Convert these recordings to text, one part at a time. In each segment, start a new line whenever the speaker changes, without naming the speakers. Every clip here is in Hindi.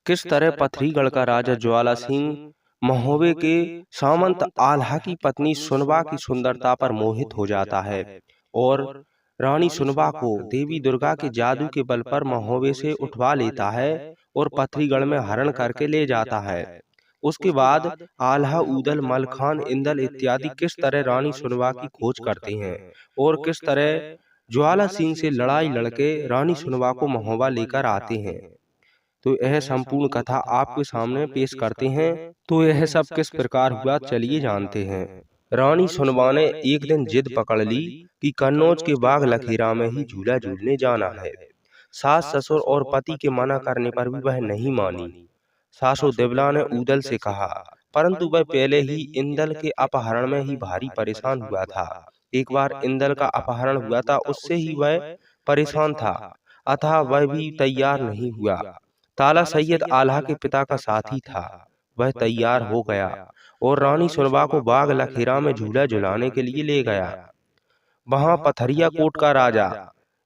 किस तरह पथरीगढ़ का राजा ज्वाला सिंह महोबे के सामंत आल्हा की पत्नी सुनबा की सुंदरता पर मोहित हो जाता है और रानी सुनबा को देवी दुर्गा के जादू के बल पर महोबे से उठवा लेता है और पथरीगढ़ में हरण करके ले जाता है। उसके बाद आल्हा, ऊदल, मलखान, इंदल इत्यादि किस तरह रानी सुनबा की खोज करते हैं और किस तरह ज्वाला सिंह से लड़ाई लड़के रानी सुनबा को महोबा लेकर आते हैं, तो यह संपूर्ण कथा आपके सामने पेश करते हैं। तो यह सब किस प्रकार हुआ, चलिए जानते हैं। रानी सुनबा ने एक दिन जिद पकड़ ली कि कन्नौज के बाग लखेरा में ही झूला झूलने जाना है। सास ससुर और पति के मना करने पर भी वह नहीं मानी। सासु दिबला ने ऊदल से कहा, परंतु वह पहले ही इंदल के अपहरण में ही भारी परेशान हुआ था। एक बार इंदल का अपहरण हुआ था, उससे ही वह परेशान था, अतः वह भी तैयार नहीं हुआ। ताला सैयद आल्हा के पिता का साथी था, वह तैयार हो गया और रानी सुनबा को बाग लखेरा में झूला झुलाने के लिए ले गया। वहां पथरिया कोट का राजा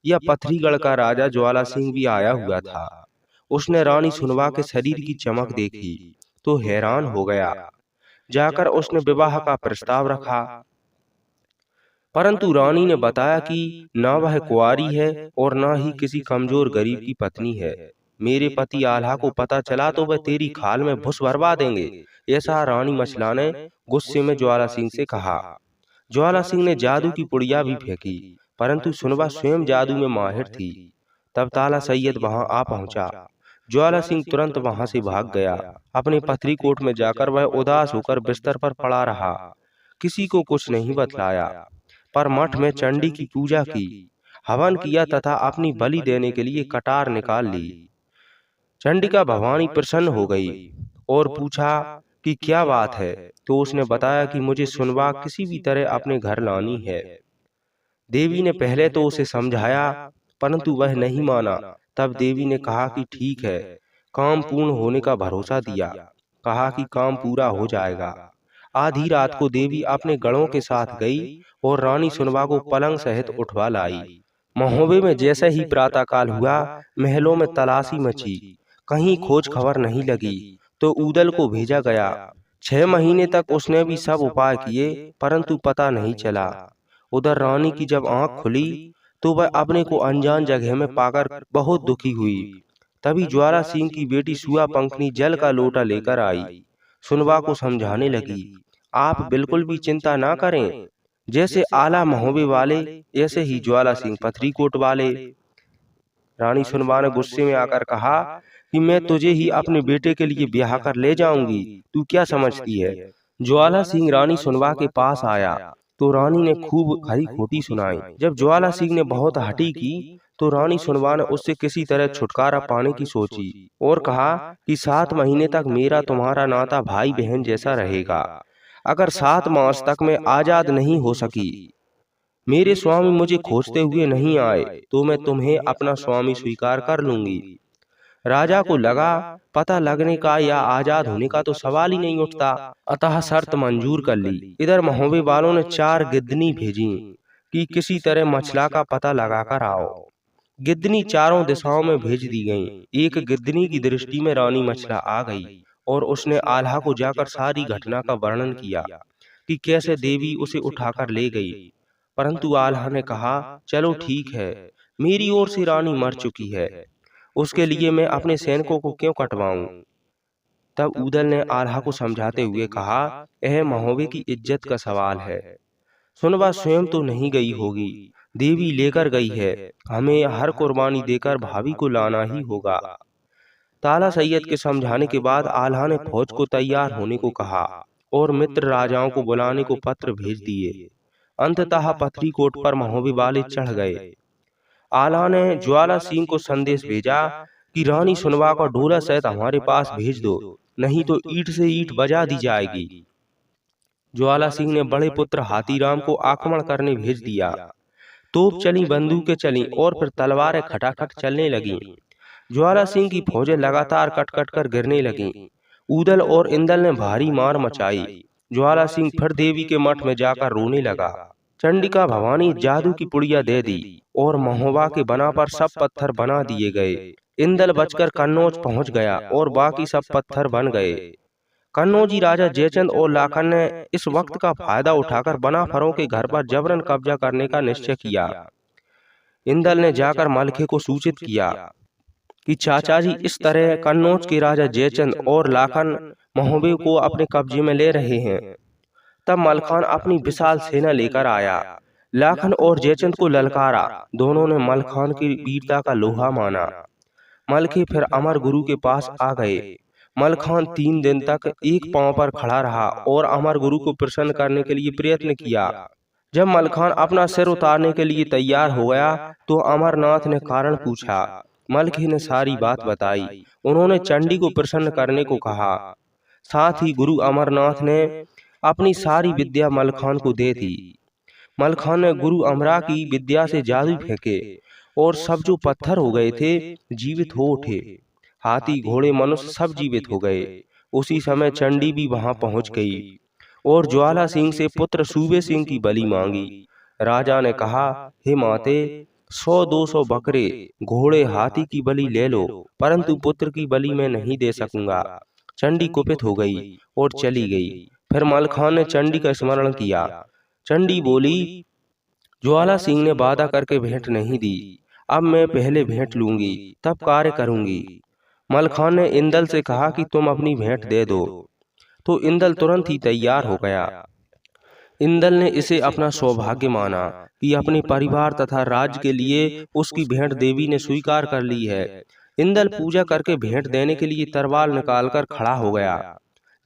या पथरीगढ़ का राजा ज्वाला सिंह भी आया हुआ था। उसने रानी सुनबा के शरीर की चमक देखी तो हैरान हो गया। जाकर उसने विवाह का प्रस्ताव रखा, परंतु रानी ने बताया कि न वह कुंवारी है और न ही किसी कमजोर गरीब की पत्नी है। मेरे पति आल्हा को पता चला तो वह तेरी खाल में भुस भरवा देंगे, ऐसा रानी मछला ने गुस्से में ज्वाला सिंह से कहा। ज्वाला सिंह ने जादू की पुड़िया भी फेंकी, परंतु सुनबा स्वयं जादू में माहिर थी। तब ताला सैयद वहां आ पहुंचा। ज्वाला सिंह तुरंत वहां से भाग गया। अपने पथरी कोट में जाकर वह उदास होकर बिस्तर पर पड़ा रहा। किसी को कुछ नहीं बतलाया, पर मठ में चंडी की पूजा की, हवन किया तथा अपनी बलि देने के लिए कटार निकाल ली। चंडिका भवानी प्रसन्न हो गई और पूछा कि क्या बात है, तो उसने बताया कि मुझे सुनबा किसी भी तरह अपने घर लानी है। देवी ने पहले तो उसे समझाया, परंतु वह नहीं माना। तब देवी ने कहा कि ठीक है, काम पूर्ण होने का भरोसा दिया। कहा कि काम पूरा हो जाएगा। आधी रात को देवी अपने गणों के साथ गई और रानी सुनबा को पलंग सहित उठवा लाई। महोबे में जैसे ही प्रातःकाल हुआ, महलों में तलाशी मची, कहीं खोज खबर नहीं लगी, तो ऊदल को भेजा गया। 6 महीने तक उसने भी सब उपाय किए, परंतु पता नहीं चला। उधर रानी की जब आंख खुली तो वह अपने को अनजान जगह में पाकर बहुत दुखी हुई। तभी ज्वाला सिंह की बेटी सुआ पंखनी जल का लोटा लेकर आई। सुनबा को समझाने लगी, आप बिल्कुल भी चिंता ना करें, जैसे आला महोबे वाले ऐसे ही ज्वाला सिंह पथरी कोट वाले। रानी सुनबा ने गुस्से में आकर कहा कि मैं तुझे ही अपने बेटे के लिए ब्याह कर ले जाऊंगी, तू क्या समझती है। ज्वाला सिंह रानी सुनबा के पास आया तो रानी ने खूब खरी खोटी सुनाई। जब ज्वाला सिंह ने बहुत हटी की तो रानी सुनबा ने उससे किसी तरह छुटकारा पाने की सोची और कहा कि 7 महीने तक मेरा तुम्हारा नाता भाई बहन जैसा रहेगा। अगर 7 मास तक मैं आजाद नहीं हो सकी, मेरे स्वामी मुझे खोजते हुए नहीं आए, तो मैं तुम्हें अपना स्वामी स्वीकार कर लूंगी। राजा को लगा पता लगने का या आजाद होने का तो सवाल ही नहीं उठता, अतः शर्त मंजूर कर ली। इधर महोबे वालों ने 4 गिद्धनी भेजी कि किसी तरह मछला का पता लगाकर आओ। गिद्धनी चारों दिशाओं में भेज दी गईं। एक गिद्धनी की दृष्टि में रानी मछला आ गई और उसने आल्हा को जाकर सारी घटना का वर्णन किया कि कैसे देवी उसे उठाकर ले गई। परंतु आल्हा ने कहा, चलो ठीक है, मेरी ओर से रानी मर चुकी है, उसके लिए मैं अपने सैनिकों को क्यों कटवाऊं। तब ऊदल ने आल्हा को समझाते हुए कहा, यह महोबे की इज्जत का सवाल है, सुनबा स्वयं तो नहीं गई होगी, देवी लेकर गई है, हमें हर कुर्बानी देकर भाभी को लाना ही होगा। ताला सैयद के समझाने के बाद आल्हा ने फौज को तैयार होने को कहा और मित्र राजाओं को बुलाने को पत्र भेज दिए। अंततः पथरी कोट पर महोबे वाले चढ़ गए। आल्हा ने ज्वाला सिंह को संदेश भेजा कि रानी सुनबा का ढोला सहित हमारे पास भेज दो, नहीं तो ईंट से ईंट बजा दी जाएगी। ज्वाला सिंह ने बड़े पुत्र हाथीराम को आक्रमण करने भेज दिया। तोप चली, बंदूकें चली और फिर तलवारें खटाखट चलने लगीं। ज्वाला सिंह की फौजें लगातार कट कट कर गिरने लगीं। ऊदल और इंदल ने भारी मार मचाई। ज्वाला सिंह फिर देवी के मठ में जाकर रोने लगा। चंडिका भवानी जादू की पुड़िया दे दी और महोबा के बना पर सब पत्थर बना दिए गए। इंदल बचकर कन्नौज पहुंच गया और बाकी सब पत्थर बन गए। कन्नौजी राजा जयचंद और लाखन ने इस वक्त का फायदा उठाकर बनाफरों के घर पर जबरन कब्जा करने का निश्चय किया। इंदल ने जाकर मलखे को सूचित किया कि चाचा जी इस तरह कन्नौज के राजा जयचंद और लाखन महोबे को अपने कब्जे में ले रहे हैं। तब मलखान अपनी विशाल सेना लेकर आया। लाखन और जयचंद को ललकारा। दोनों ने मलखान की वीरता का लोहा माना। मलखे फिर अमर गुरु के पास आ गए। मलखान 3 दिन तक एक पांव पर खड़ा रहा और अमर गुरु को प्रसन्न करने के लिए प्रयत्न किया। जब मलखान अपना सिर उतारने के लिए तैयार हो गया तो अमरनाथ ने कारण पूछा। मलखे ने सारी बात बताई। उन्होंने चंडी को प्रसन्न करने को कहा। साथ ही गुरु अमरनाथ ने अपनी सारी विद्या मलखान को दे दी। मलखान ने गुरु अमरा की विद्या से जादू फेंके और सब जो पत्थर हो गए थे जीवित हो उठे। हाथी घोड़े मनुष्य सब जीवित हो गए। उसी समय चंडी भी वहां पहुंच गई और ज्वाला सिंह से पुत्र सूबे सिंह की बलि मांगी। राजा ने कहा, हे माते, 100-200 बकरे घोड़े हाथी की बलि ले लो, परंतु पुत्र की बलि मैं नहीं दे सकूंगा। चंडी कुपित हो गई और चली गई। फिर मलखान ने चंडी का स्मरण किया। चंडी बोली, ज्वाला सिंह ने वादा करके भेंट नहीं दी, अब मैं पहले भेंट लूंगी तब कार्य करूंगी। मलखान ने इंदल से कहा कि तुम अपनी भेंट दे दो, तो इंदल तुरंत ही तैयार हो गया। इंदल ने इसे अपना सौभाग्य माना कि अपने परिवार तथा राज्य के लिए उसकी भेंट देवी ने स्वीकार कर ली है। इंदल पूजा करके भेंट देने के लिए तलवार निकालकर खड़ा हो गया।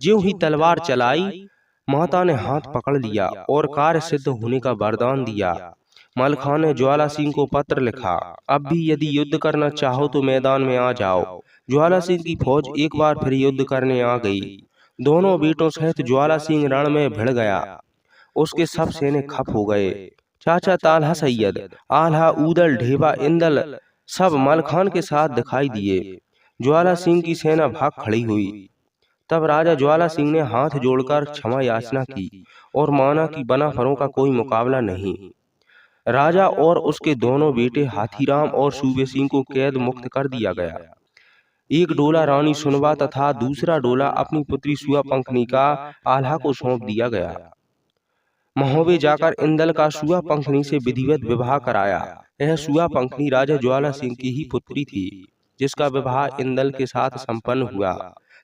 ज्यों ही तलवार चलाई, माता ने हाथ पकड़ लिया और कार्य सिद्ध होने का वरदान दिया। मलखान ने ज्वाला सिंह को पत्र लिखा, अब भी यदि युद्ध करना चाहो तो मैदान में आ जाओ। ज्वाला सिंह की फौज एक बार फिर युद्ध करने आ गई। दोनों बेटों सहित ज्वाला सिंह रण में भिड़ गया। उसके सब सेने खप हो गए। चाचा ताल्हा सैयद, आल्हा, ऊदल, ढेबा, इंदल सब मलखान के साथ दिखाई दिए। ज्वाला सिंह की सेना भाग खड़ी हुई। तब राजा ज्वाला सिंह ने हाथ जोड़कर क्षमा याचना की और माना कि बनाफरों का कोई मुकाबला नहीं। राजा और उसके दोनों बेटे हाथीराम और सूबे सिंह को कैद मुक्त कर दिया गया। एक डोला रानी सुनबा तथा दूसरा डोला अपनी पुत्री सुआपंखनी का आल्हा को सौंप दिया गया। महोबे जाकर इंदल का सुआपंखनी से विधिवत विवाह कराया। यह सुआपंखनी राजा ज्वाला सिंह की ही पुत्री थी, जिसका विवाह इंदल के साथ संपन्न हुआ।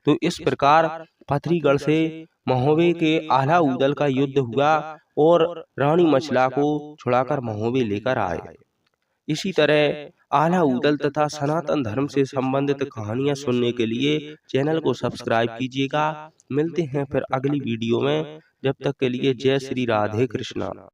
तो इस प्रकार पथरीगढ़ से महोबे के आल्हा ऊदल का युद्ध हुआ और रानी मछला को छुड़ाकर महोबे लेकर आए। इसी तरह आल्हा ऊदल तथा सनातन धर्म से संबंधित कहानियां सुनने के लिए चैनल को सब्सक्राइब कीजिएगा। मिलते हैं फिर अगली वीडियो में। जब तक के लिए जय श्री राधे कृष्णा।